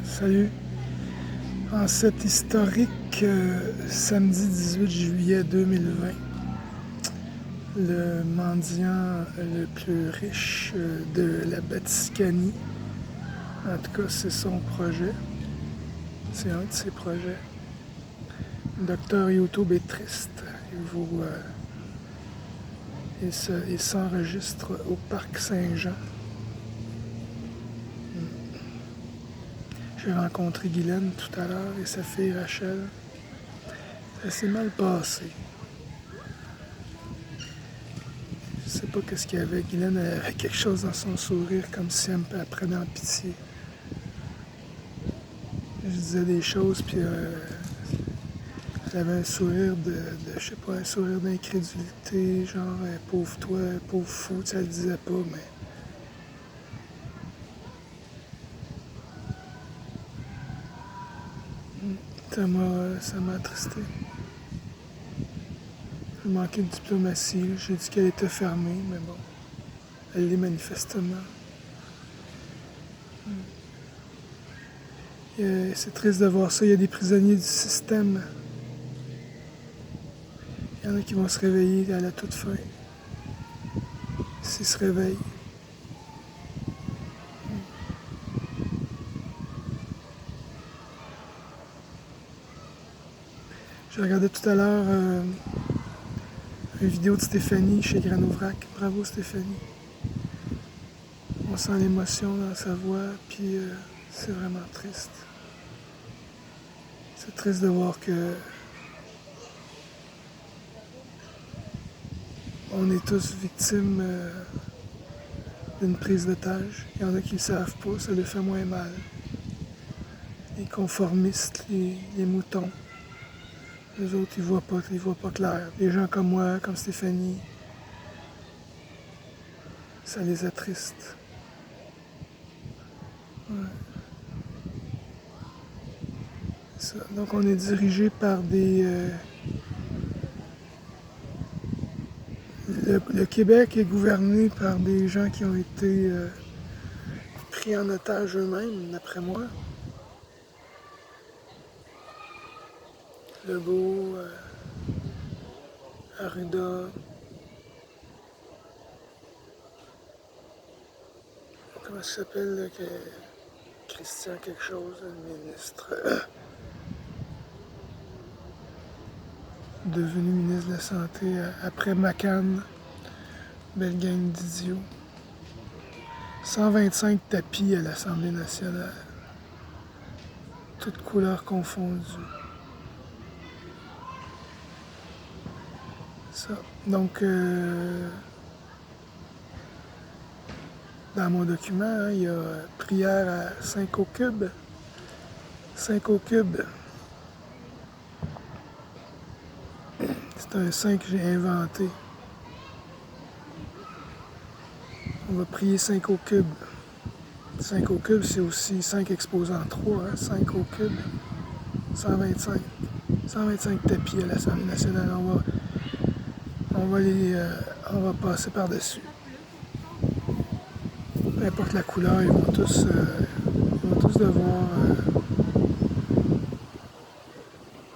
Salut. En cet historique samedi 18 juillet 2020, le mendiant le plus riche de la Batiscanie, en tout cas c'est son projet, c'est un de ses projets. Docteur YouTube est triste. Il s'enregistre au parc Saint-Jean. J'ai rencontré Guylaine tout à l'heure et sa fille Rachel. Ça s'est mal passé. Je sais pas qu'est-ce qu'il y avait. Guylaine avait quelque chose dans son sourire, comme si elle prenait en pitié. Je disais des choses, puis elle avait un sourire je sais pas, un sourire d'incrédulité, genre pauvre toi, pauvre fou, tu sais, elle le disait pas, mais ça m'a attristé. Il manquait de diplomatie. J'ai dit qu'elle était fermée, mais bon, elle l'est manifestement. C'est triste de voir ça. Il y a des prisonniers du système. Il y en a qui vont se réveiller à la toute fin. S'ils se réveillent. J'ai regardé tout à l'heure une vidéo de Stéphanie chez Granovrac. Bravo Stéphanie. On sent l'émotion dans sa voix, puis c'est vraiment triste. C'est triste de voir que on est tous victimes d'une prise d'otage. Il y en a qui ne le savent pas, ça les fait moins mal. Les conformistes, les moutons, les autres, ils voient pas clair. Les gens comme moi, comme Stéphanie, ça les attriste. Ouais. Ça. Donc on est dirigé par le Québec est gouverné par des gens qui ont été pris en otage eux-mêmes, d'après moi. Legault, Arruda, comment ça s'appelle, là, Christian quelque chose, le ministre, devenu ministre de la Santé après McCann, belle gang d'idiots. 125 tapis à l'Assemblée nationale, toutes couleurs confondues. Ça. Donc, dans mon document, hein, il y a prière à 5 au cube. 5 au cube. C'est un 5 que j'ai inventé. On va prier 5 au cube. 5 au cube, c'est aussi 5 exposants 3, hein? 5 au cube, 125. 125 tapis à l'Assemblée nationale. On va passer par-dessus. Peu importe la couleur, ils vont tous devoir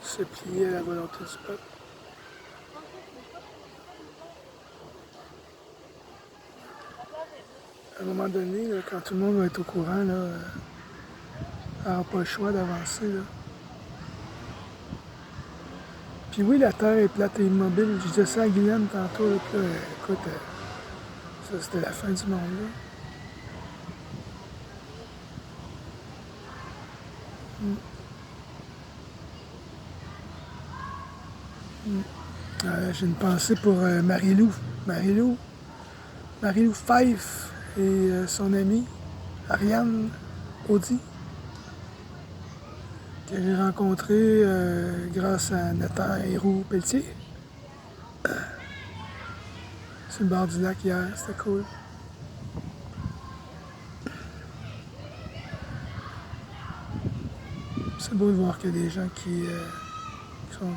se plier à la volonté du peuple. À un moment donné, là, quand tout le monde va être au courant, là, elle n'aura pas le choix d'avancer. Là. Puis oui, la Terre est plate et immobile. Je disais ça à Guylaine tantôt. Là, puis là, écoute, ça c'était la fin du monde. Là. J'ai une pensée pour Marie-Lou. Marie-Lou Fife et son amie Ariane Audi, que j'ai rencontré grâce à Nathan Héroux-Pelletier. Sur le bord du lac hier, c'était cool. C'est beau de voir qu'il y a des gens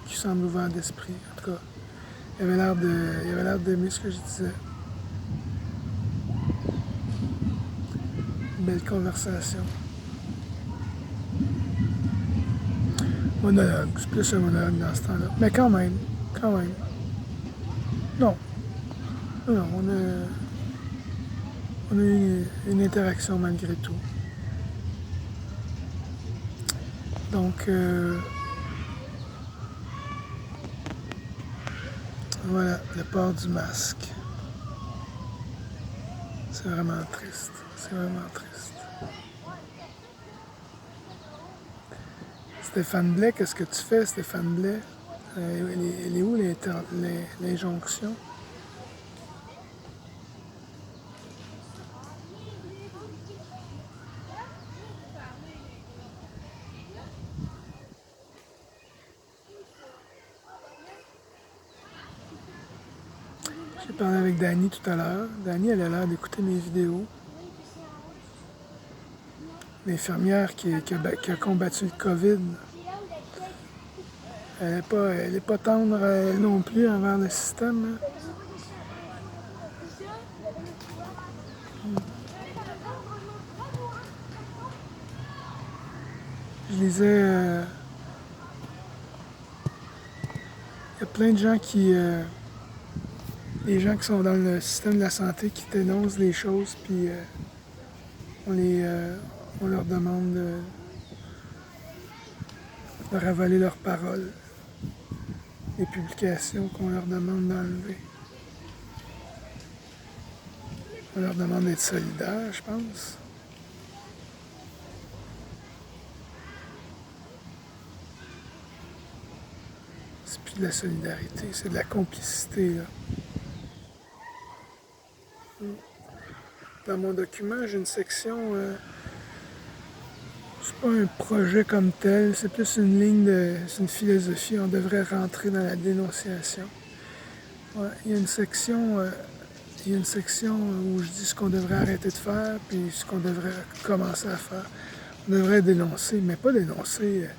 qui semblent ouverts d'esprit. En tout cas, il avait l'air d'aimer ce que je disais. belle conversation. Monologue, c'est plus un monologue dans ce temps-là. Mais quand même. Non. Non, on a eu une interaction malgré tout. Donc, voilà, le port du masque. C'est vraiment triste. Stéphane Blais, qu'est-ce que tu fais, Stéphane Blais? Elle est où l'injonction? J'ai parlé avec Dani tout à l'heure. Dani, elle a l'air d'écouter mes vidéos. L'infirmière qui a combattu le COVID. Elle est pas tendre, elle non plus, envers le système. Je lisais... il y a plein de gens les gens qui sont dans le système de la santé qui dénoncent des choses, puis on leur demande de ravaler leurs paroles. Les publications qu'on leur demande d'enlever. On leur demande d'être solidaires, je pense. C'est plus de la solidarité, c'est de la complicité, là. Dans mon document, j'ai une section... c'est pas un projet comme tel, c'est plus une ligne c'est une philosophie. On devrait rentrer dans la dénonciation. Ouais, il y a une section où je dis ce qu'on devrait arrêter de faire, puis ce qu'on devrait commencer à faire. On devrait dénoncer, mais pas dénoncer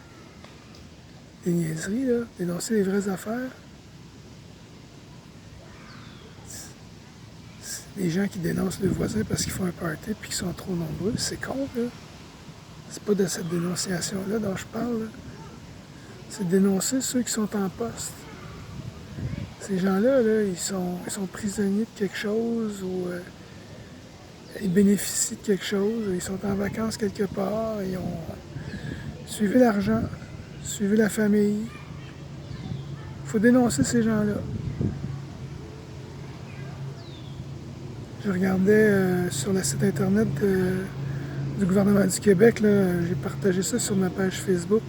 des niaiseries, là. Dénoncer les vraies affaires. Les gens qui dénoncent le voisin parce qu'ils font un party puis qu'ils sont trop nombreux, c'est con, là. C'est pas de cette dénonciation-là dont je parle, là. C'est dénoncer ceux qui sont en poste. Ces gens-là, là, ils sont prisonniers de quelque chose ou ils bénéficient de quelque chose, ils sont en vacances quelque part, ils ont suivi l'argent, suivi la famille. Il faut dénoncer ces gens-là. Je regardais sur le site internet du gouvernement du Québec, là, j'ai partagé ça sur ma page Facebook.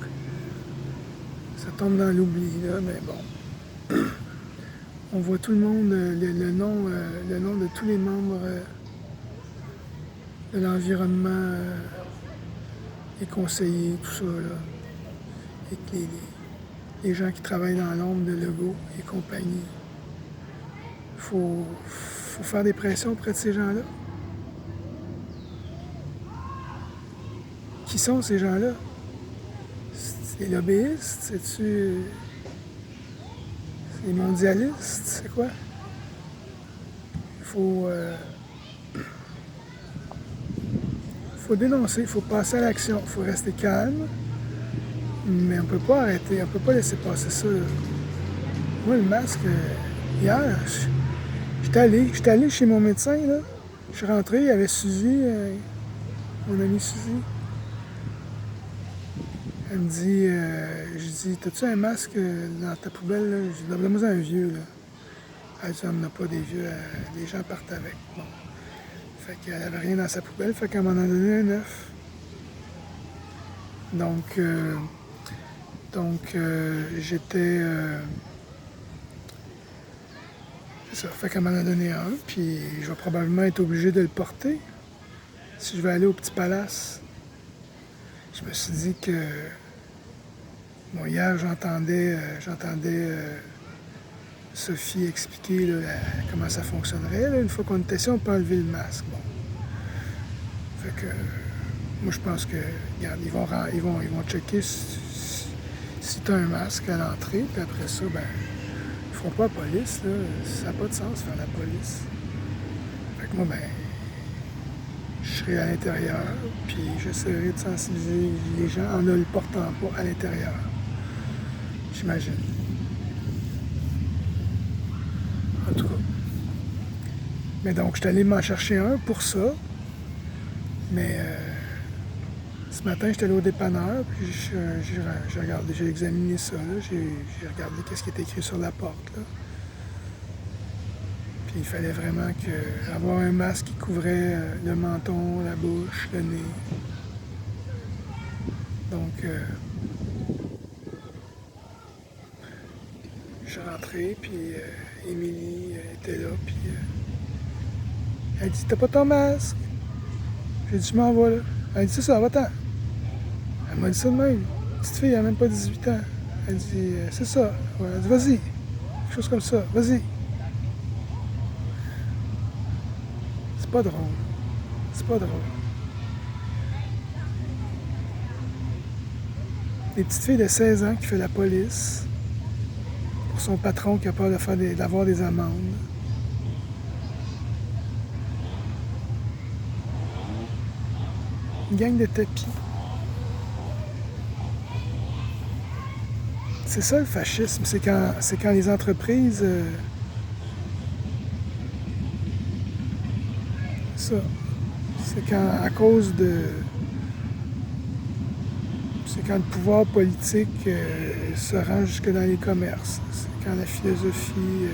Ça tombe dans l'oubli, là, mais bon. On voit tout le monde, le nom de tous les membres de l'environnement, les conseillers, tout ça, là. Et les gens qui travaillent dans l'ombre de Legault et compagnie. Faut faire des pressions auprès de ces gens-là. Qui sont ces gens-là? C'est des lobbyistes? C'est-tu... C'est des mondialistes? C'est quoi? Il faut dénoncer, il faut passer à l'action, il faut rester calme, mais on peut pas arrêter, on peut pas laisser passer ça, là. Moi, le masque, hier, j'étais allé chez mon médecin, là. Je suis rentré, il y avait Suzy, mon amie Suzy. Elle me dit, je dis, t'as-tu un masque dans ta poubelle, là? Je dis, donne-moi un vieux, là. Elle dit, on n'en a pas des vieux, les gens partent avec. Bon. Fait qu'elle avait rien dans sa poubelle, fait qu'elle m'en a donné un neuf. Donc j'étais... c'est ça, fait qu'elle m'en a donné un, puis je vais probablement être obligé de le porter si je vais aller au Petit Palace. Je me suis dit que... Bon, hier, j'entendais Sophie expliquer là, comment ça fonctionnerait. Là. Une fois qu'on était ici, on peut enlever le masque. Bon. Fait que... moi, je pense que, regarde, ils vont checker si tu as un masque à l'entrée, puis après ça, ben, ils feront pas la police, là. Ça n'a pas de sens faire la police. Fait que moi, ben, je serai à l'intérieur, puis j'essaierai de sensibiliser les gens en ne le portant pas à l'intérieur. J'imagine. En tout cas. Mais donc, je suis allé m'en chercher un pour ça. Mais ce matin, j'étais allé au dépanneur, puis j'ai examiné ça. J'ai regardé ce qui était écrit sur la porte. Là. Puis il fallait vraiment avoir un masque qui couvrait le menton, la bouche, le nez. Donc, je suis rentré, puis Émilie était là, puis elle dit « T'as pas ton masque? » J'ai dit « Je m'en vais là. » Elle dit « C'est ça, va-t'en. » Elle m'a dit ça de même. Petite fille, elle n'a même pas 18 ans. Elle dit « C'est ça. » Elle dit « Vas-y. » Quelque chose comme ça. « Vas-y. » C'est pas drôle. C'est pas drôle. Des petites filles de 16 ans qui fait la police pour son patron qui a peur d'avoir des amendes. Une gang de tapis. C'est ça le fascisme, c'est quand les entreprises... ça. C'est quand à cause de... C'est quand le pouvoir politique se rend jusque dans les commerces. C'est quand la philosophie...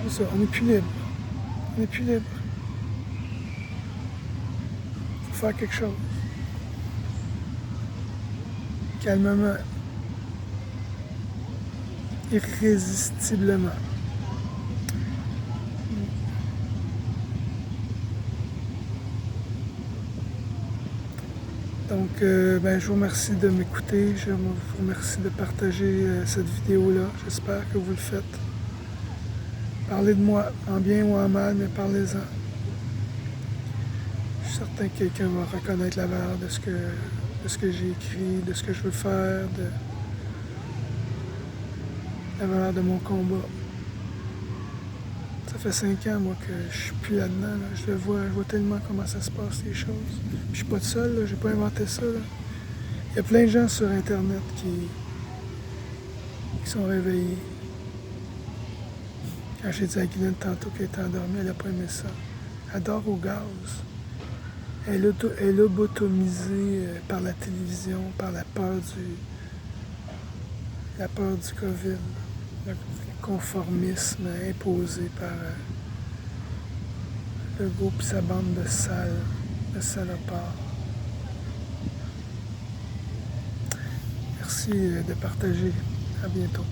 c'est ça, on n'est plus libre. On n'est plus libre. Il faut faire quelque chose. Calmement. Irrésistiblement. Donc, je vous remercie de m'écouter. Je vous remercie de partager cette vidéo-là. J'espère que vous le faites. Parlez de moi, en bien ou en mal, mais parlez-en. Je suis certain que quelqu'un va reconnaître la valeur de ce que j'ai écrit, de ce que je veux faire, de la valeur de mon combat. Ça fait 5 ans, moi, que je suis plus là-dedans. Là. Je vois tellement comment ça se passe, les choses. Puis, je suis pas tout seul, là. J'ai pas inventé ça. Là. Il y a plein de gens sur Internet qui sont réveillés. Quand j'ai dit à Guylaine tantôt qu'elle était endormie, elle n'a pas aimé ça. Elle dort au gaz. Elle est lobotomisée par la télévision, par la peur du COVID. Le conformisme imposé par le groupe et sa bande de salopards. Merci de partager. À bientôt.